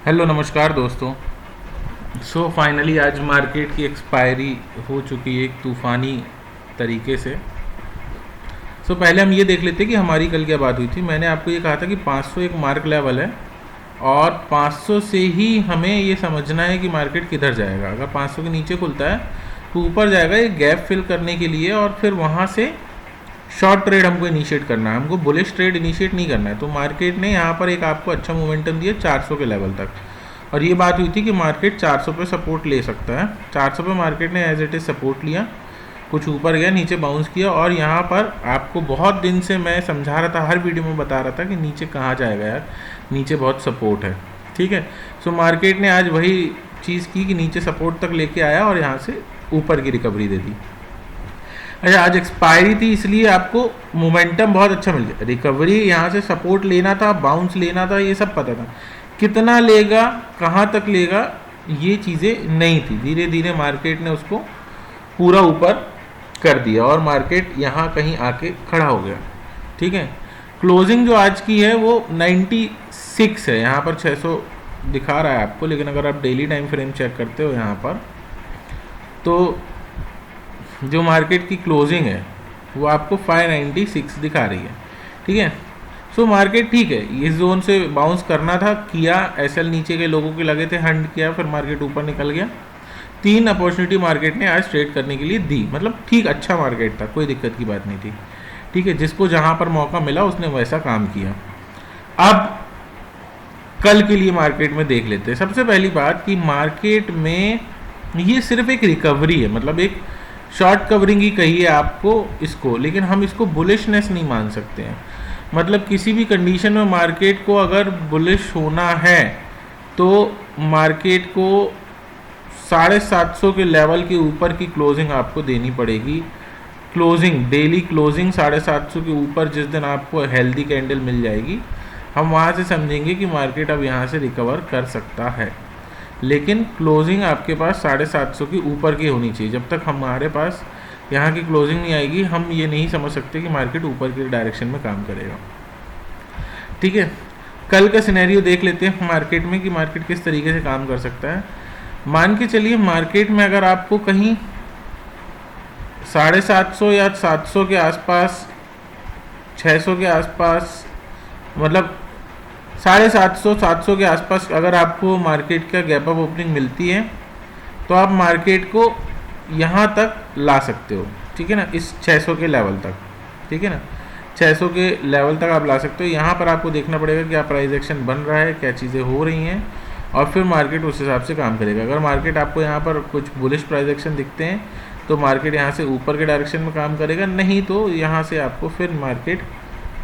Hello नमस्कार दोस्तों। Finally आज मार्केट की एक्सपायरी हो चुकी है एक तूफ़ानी तरीके से। पहले हम ये देख लेते हैं कि हमारी कल क्या बात हुई थी। मैंने आपको ये कहा था कि 500 एक मार्क लेवल है और 500 से ही हमें ये समझना है कि मार्केट किधर जाएगा। अगर 500 के नीचे खुलता है तो ऊपर जाएगा ये गैप फिल करने के लिए और फिर वहाँ से शॉर्ट ट्रेड हमको इनिशिएट करना है, हमको बुलिश ट्रेड इनिशिएट नहीं करना है। तो मार्केट ने यहाँ पर एक आपको अच्छा मोमेंटम दिया 400 के लेवल तक और ये बात हुई थी कि मार्केट 400 पे सपोर्ट ले सकता है। 400 पे मार्केट ने एज इट इज़ सपोर्ट लिया, कुछ ऊपर गया, नीचे बाउंस किया और यहाँ पर आपको बहुत दिन से मैं समझा रहा था, हर वीडियो में बता रहा था कि नीचे कहाँ जाएगा यार, नीचे बहुत सपोर्ट है। ठीक है, मार्केट ने आज वही चीज़ की कि नीचे सपोर्ट तक लेके आया और यहाँ से ऊपर की रिकवरी दे दी। अच्छा, आज एक्सपायरी थी इसलिए आपको मोमेंटम बहुत अच्छा मिल गया। रिकवरी यहाँ से सपोर्ट लेना था, बाउंस लेना था, ये सब पता था। कितना लेगा, कहाँ तक लेगा, ये चीज़ें नहीं थी। धीरे धीरे मार्केट ने उसको पूरा ऊपर कर दिया और मार्केट यहाँ कहीं आके खड़ा हो गया। ठीक है, क्लोजिंग जो आज की है वो 96 है। यहाँ पर 600 दिखा रहा है आपको, लेकिन अगर आप डेली टाइम फ्रेम चेक करते हो यहाँ पर तो जो मार्केट की क्लोजिंग है वो आपको 596 दिखा रही है। ठीक है, मार्केट ठीक है, इस जोन से बाउंस करना था, किया। एसएल नीचे के लोगों के लगे थे, हंड किया, फिर मार्केट ऊपर निकल गया। 3 अपॉर्चुनिटी मार्केट ने आज ट्रेड करने के लिए दी, मतलब ठीक अच्छा मार्केट था, कोई दिक्कत की बात नहीं थी। ठीक है, जिसको जहां पर मौका मिला उसने वैसा काम किया। अब कल के लिए मार्केट में देख लेते हैं। सबसे पहली बात कि मार्केट में ये सिर्फ एक रिकवरी है, मतलब एक शॉर्ट कवरिंग ही कहिए आपको इसको, लेकिन हम इसको बुलिशनेस नहीं मान सकते हैं। मतलब किसी भी कंडीशन में मार्केट को अगर बुलिश होना है तो मार्केट को 750 के लेवल के ऊपर की क्लोजिंग आपको देनी पड़ेगी। क्लोजिंग, डेली क्लोजिंग 750 के ऊपर जिस दिन आपको हेल्दी कैंडल मिल जाएगी, हम वहाँ से समझेंगे कि मार्केट अब यहाँ से रिकवर कर सकता है। लेकिन क्लोजिंग आपके पास 750 के ऊपर की होनी चाहिए। जब तक हमारे पास यहाँ की क्लोजिंग नहीं आएगी, हम ये नहीं समझ सकते कि मार्केट ऊपर की डायरेक्शन में काम करेगा। ठीक है, कल का सिनेरियो देख लेते हैं मार्केट में कि मार्केट किस तरीके से काम कर सकता है। मान के चलिए मार्केट में अगर आपको कहीं 750 या 700 के आसपास, 600 के आसपास, मतलब 750 700 के आसपास अगर आपको मार्केट का गैप अप ओपनिंग मिलती है तो आप मार्केट को यहाँ तक ला सकते हो। ठीक है ना, इस 600 के लेवल तक। ठीक है ना, 600 के लेवल तक आप ला सकते हो। यहाँ पर आपको देखना पड़ेगा क्या प्राइस एक्शन बन रहा है, क्या चीज़ें हो रही हैं और फिर मार्केट उस हिसाब से काम करेगा। अगर मार्केट आपको यहाँ पर कुछ बुलिश प्राइस एक्शन दिखते हैं तो मार्केट यहाँ से ऊपर के डायरेक्शन में काम करेगा, नहीं तो यहाँ से आपको फिर मार्केट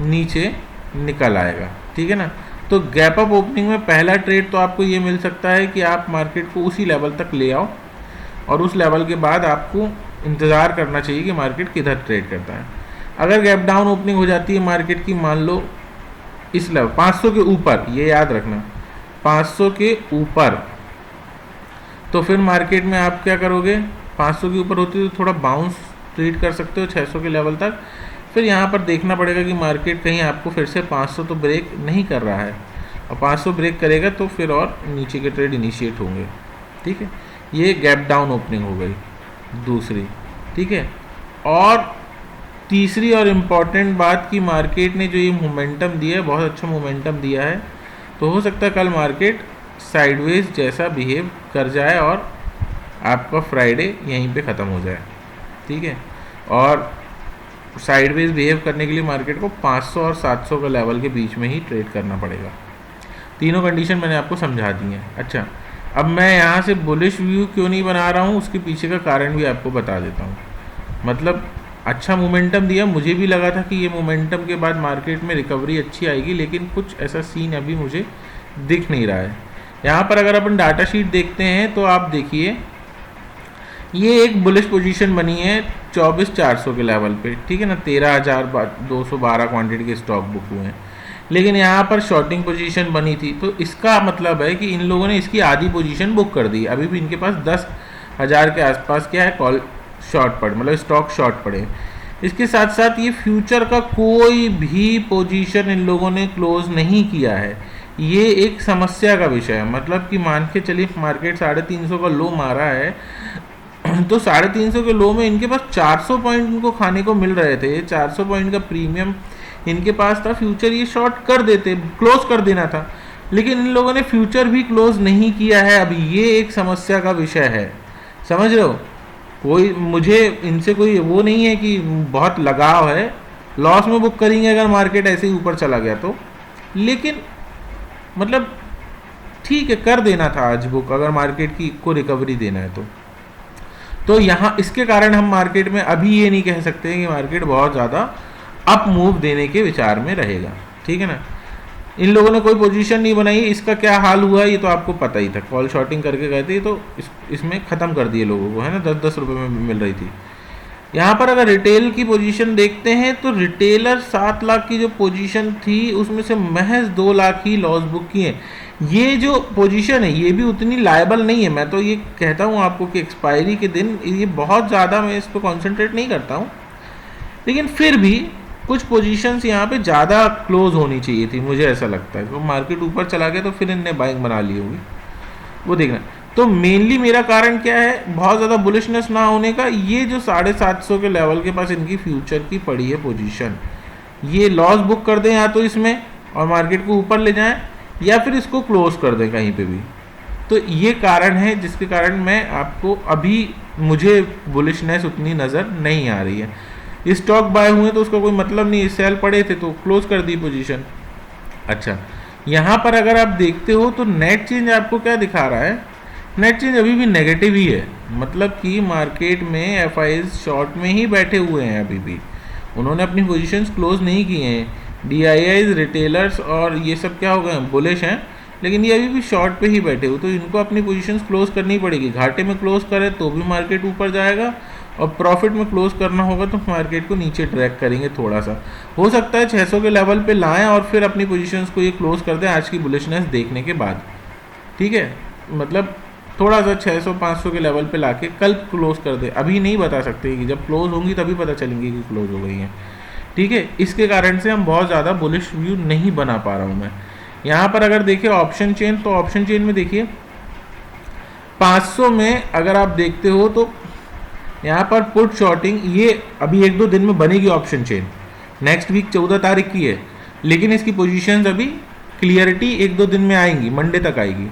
नीचे निकल आएगा। ठीक है ना, तो गैप अप ओपनिंग में पहला ट्रेड तो आपको ये मिल सकता है कि आप मार्केट को उसी लेवल तक ले आओ और उस लेवल के बाद आपको इंतज़ार करना चाहिए कि मार्केट किधर ट्रेड करता है। अगर गैप डाउन ओपनिंग हो जाती है मार्केट की, मान लो इस लेवल 500 के ऊपर, ये याद रखना 500 के ऊपर, तो फिर मार्केट में आप क्या करोगे, 500 के ऊपर होती है तो थोड़ा बाउंस ट्रेड कर सकते हो 600 के लेवल तक। फिर यहाँ पर देखना पड़ेगा कि मार्केट कहीं आपको फिर से 500 तो ब्रेक नहीं कर रहा है, और 500 ब्रेक करेगा तो फिर और नीचे के ट्रेड इनिशिएट होंगे। ठीक है, ये गैप डाउन ओपनिंग हो गई दूसरी। ठीक है, और तीसरी और इम्पॉर्टेंट बात कि मार्केट ने जो ये मोमेंटम दिया है, बहुत अच्छा मोमेंटम दिया है, तो हो सकता है कल मार्केट साइडवेज जैसा बिहेव कर जाए और आपका फ्राइडे यहीं पे ख़त्म हो जाए। ठीक है, और साइडवेज बिहेव करने के लिए मार्केट को 500 और 700 के लेवल के बीच में ही ट्रेड करना पड़ेगा। तीनों कंडीशन मैंने आपको समझा दी हैं। अच्छा, अब मैं यहाँ से बुलिश व्यू क्यों नहीं बना रहा हूँ, उसके पीछे का कारण भी आपको बता देता हूँ। मतलब अच्छा मोमेंटम दिया, मुझे भी लगा था कि ये मोमेंटम के बाद मार्केट में रिकवरी अच्छी आएगी, लेकिन कुछ ऐसा सीन अभी मुझे दिख नहीं रहा है। यहाँ पर अगर अपन डाटा शीट देखते हैं तो आप देखिए ये एक बुलिश पोजीशन बनी है 24,400 के लेवल पे। ठीक है ना, 13,212 क्वांटिटी के स्टॉक बुक हुए हैं, लेकिन यहाँ पर शॉर्टिंग पोजीशन बनी थी, तो इसका मतलब है कि इन लोगों ने इसकी आधी पोजीशन बुक कर दी। अभी भी इनके पास 10,000 के आसपास क्या है, कॉल शॉर्ट पड़े, मतलब स्टॉक शॉर्ट पड़े। इसके साथ साथ ये फ्यूचर का कोई भी पोजीशन इन लोगों ने क्लोज नहीं किया है, ये एक समस्या का विषय है। मतलब कि मान के चलिए मार्केट 350 का लो मारा है, तो 350 के लो में इनके पास 400 पॉइंट इनको खाने को मिल रहे थे, 400 पॉइंट का प्रीमियम इनके पास था, फ्यूचर ये शॉर्ट कर देते, क्लोज कर देना था, लेकिन इन लोगों ने फ्यूचर भी क्लोज नहीं किया है। अभी ये एक समस्या का विषय है, समझ रहे हो। कोई मुझे इनसे कोई वो नहीं है कि बहुत लगाव है, लॉस में बुक करेंगे अगर मार्केट ऐसे ही ऊपर चला गया तो, लेकिन मतलब ठीक है, कर देना था आज बुक अगर मार्केट की को रिकवरी देना है तो यहाँ इसके कारण हम मार्केट में अभी ये नहीं कह सकते कि मार्केट बहुत ज़्यादा अप मूव देने के विचार में रहेगा, ठीक है ना। इन लोगों ने कोई पोजीशन नहीं बनाई, इसका क्या हाल हुआ ये तो आपको पता ही था, कॉल शॉर्टिंग करके गए थे तो इसमें ख़त्म कर दिए लोगों को, है ना, 10-10 रुपये में मिल रही थी। यहाँ पर अगर रिटेल की पोजीशन देखते हैं तो रिटेलर 7 लाख की जो पोजीशन थी उसमें से महज 2 लाख ही लॉस बुक किए। ये जो पोजीशन है ये भी उतनी लायबल नहीं है, मैं तो ये कहता हूँ आपको कि एक्सपायरी के दिन ये बहुत ज़्यादा मैं इस पर कॉन्सेंट्रेट नहीं करता हूँ, लेकिन फिर भी कुछ पोजीशंस यहाँ पे ज़्यादा क्लोज होनी चाहिए थी, मुझे ऐसा लगता है। तो मार्केट ऊपर चला गया तो फिर इनने बाइंग बना ली होगी, वो देखना। तो मेनली मेरा कारण क्या है बहुत ज़्यादा बुलिशनेस ना होने का, ये जो 750 के लेवल के पास इनकी फ्यूचर की पड़ी है पोजीशन, ये लॉस बुक कर दें या तो इसमें और मार्केट को ऊपर ले जाएं, या फिर इसको क्लोज कर दें कहीं पे भी। तो ये कारण है जिसके कारण मैं आपको अभी मुझे बुलिशनेस उतनी नज़र नहीं आ रही है। स्टॉक बाय हुए तो उसका कोई मतलब नहीं, सेल पड़े थे तो क्लोज कर दी पोजीशन। अच्छा, यहाँ पर अगर आप देखते हो तो नेट चेंज आपको क्या दिखा रहा है, नेट चेंज अभी भी नेगेटिव ही है। मतलब कि मार्केट में एफआईज शॉर्ट में ही बैठे हुए हैं, अभी भी उन्होंने अपनी पोजीशंस क्लोज नहीं किए हैं। डीआईआईज, रिटेलर्स और ये सब क्या हो गए, बुलिश हैं, लेकिन ये अभी भी शॉर्ट पे ही बैठे हुए, तो इनको अपनी पोजीशंस क्लोज करनी पड़ेगी। घाटे में क्लोज करें तो भी मार्केट ऊपर जाएगा, और प्रॉफिट में क्लोज करना होगा तो मार्केट को नीचे ट्रैक करेंगे थोड़ा सा। हो सकता है 600 के लेवल पे लाएं और फिर अपनी पोजीशंस को ये क्लोज कर दें आज की बुलिशनेस देखने के बाद, ठीक है। मतलब थोड़ा सा 600-500 के लेवल पे लाके कल क्लोज कर दे, अभी नहीं बता सकते, कि जब क्लोज होंगी तभी पता चलेंगी कि क्लोज हो गई हैं, ठीक है। इसके कारण से हम बहुत ज़्यादा बुलिश व्यू नहीं बना पा रहा हूँ मैं। यहाँ पर अगर देखिए ऑप्शन चेन, तो ऑप्शन चेन में देखिए 500 में अगर आप देखते हो तो यहाँ पर पुट शॉर्टिंग ये अभी 1-2 दिन में बनेगी ऑप्शन चेन, नेक्स्ट वीक 14 तारीख की है, लेकिन इसकी पोजीशंस अभी क्लियरिटी 1-2 दिन में आएंगी, मंडे तक आएगी।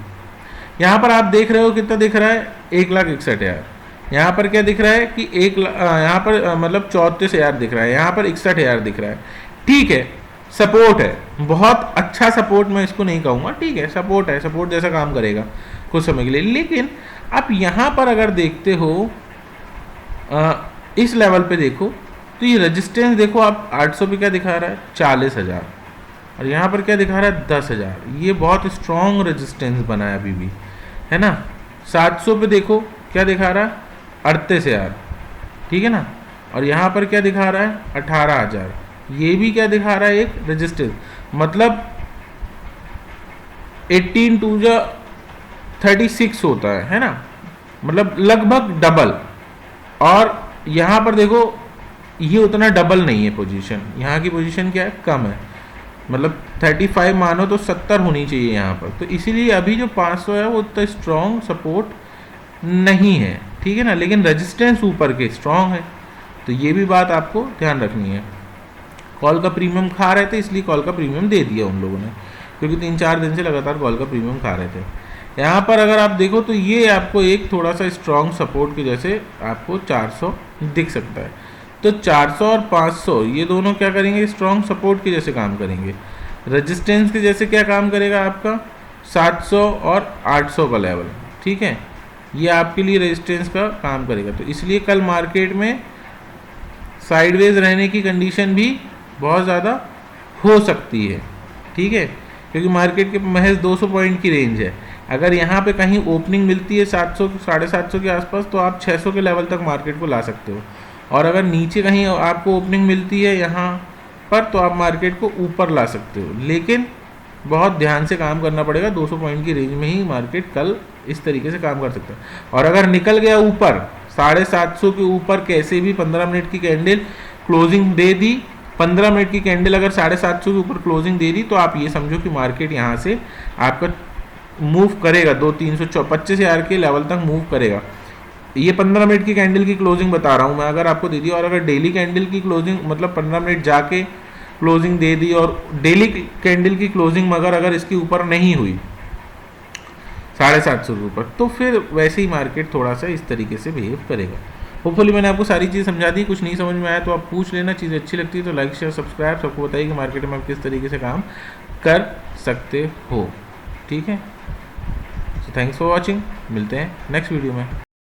यहाँ पर आप देख रहे हो कितना दिख रहा है, 1,61,000। यहाँ पर क्या दिख रहा है कि यहाँ पर मतलब 34,000 दिख रहा है, यहाँ पर 61,000 दिख रहा है, ठीक है। सपोर्ट है, बहुत अच्छा सपोर्ट, मैं इसको नहीं कहूँगा, ठीक है, सपोर्ट है, सपोर्ट जैसा काम करेगा कुछ समय के लिए। लेकिन आप यहाँ पर अगर देखते हो इस लेवल पे देखो तो ये रेजिस्टेंस देखो आप 800 पे क्या दिखा रहा है, 40,000, और यहाँ पर क्या दिखा रहा है, 10,000। ये बहुत स्ट्रॉन्ग रेजिस्टेंस बना है अभी भी, है ना। 700 पे देखो क्या दिखा रहा है, 38,000, ठीक है ना, और यहाँ पर क्या दिखा रहा है, 18,000। ये भी क्या दिखा रहा है, एक रेजिस्टेंस, मतलब 18 टू 36 होता है ना, मतलब लगभग डबल। और यहाँ पर देखो ये उतना डबल नहीं है पोजीशन, यहाँ की पोजीशन क्या है, कम है, मतलब 35 मानो तो 70 होनी चाहिए यहाँ पर। तो इसीलिए अभी जो 500 है वो उतना स्ट्रॉन्ग सपोर्ट नहीं है, ठीक है ना, लेकिन रेजिस्टेंस ऊपर के स्ट्रॉन्ग है। तो ये भी बात आपको ध्यान रखनी है। कॉल का प्रीमियम खा रहे थे, इसलिए कॉल का प्रीमियम दे दिया उन लोगों ने, क्योंकि 3-4 दिन से लगातार कॉल का प्रीमियम खा रहे थे। यहाँ पर अगर आप देखो तो ये आपको एक थोड़ा सा स्ट्रॉन्ग सपोर्ट के जैसे आपको 400 दिख सकता है। तो 400 और 500 ये दोनों क्या करेंगे, स्ट्रॉन्ग सपोर्ट के जैसे काम करेंगे। रेजिस्टेंस के जैसे क्या काम करेगा आपका, 700 और 800 का लेवल, ठीक है, ये आपके लिए रेजिस्टेंस का काम करेगा। तो इसलिए कल मार्केट में साइडवेज रहने की कंडीशन भी बहुत ज़्यादा हो सकती है, ठीक है, क्योंकि मार्केट के महज 200 पॉइंट की रेंज है। अगर यहाँ पे कहीं ओपनिंग मिलती है 700 750 के आसपास तो आप 600 के लेवल तक मार्केट को ला सकते हो, और अगर नीचे कहीं आपको ओपनिंग मिलती है यहाँ पर तो आप मार्केट को ऊपर ला सकते हो। लेकिन बहुत ध्यान से काम करना पड़ेगा, 200 पॉइंट की रेंज में ही मार्केट कल इस तरीके से काम कर सकता है। और अगर निकल गया ऊपर 750 के ऊपर, कैसे भी 15 मिनट की कैंडल क्लोजिंग दे दी 15 मिनट की कैंडल अगर 750 के ऊपर क्लोजिंग दे रही तो आप ये समझो कि मार्केट यहाँ से आपका मूव करेगा 25,000 के लेवल तक मूव करेगा। ये 15 मिनट की कैंडल की क्लोजिंग बता रहा हूँ मैं, अगर आपको दे दी, और अगर डेली कैंडल की क्लोजिंग मतलब 15 मिनट जाके क्लोजिंग दे दी और डेली कैंडल की क्लोजिंग मगर अगर इसके ऊपर नहीं हुई 750 के ऊपर, तो फिर वैसे ही मार्केट थोड़ा सा इस तरीके से बिहेव करेगा। होपफुली मैंने आपको सारी चीज़ समझा दी। कुछ नहीं समझ में आया तो आप पूछ लेना। चीज़ अच्छी लगती है तो लाइक शेयर सब्सक्राइब, सबको बताइए कि मार्केट में आप किस तरीके से काम कर सकते हो। ठीक है, सो थैंक्स फॉर वॉचिंग, मिलते हैं नेक्स्ट वीडियो में।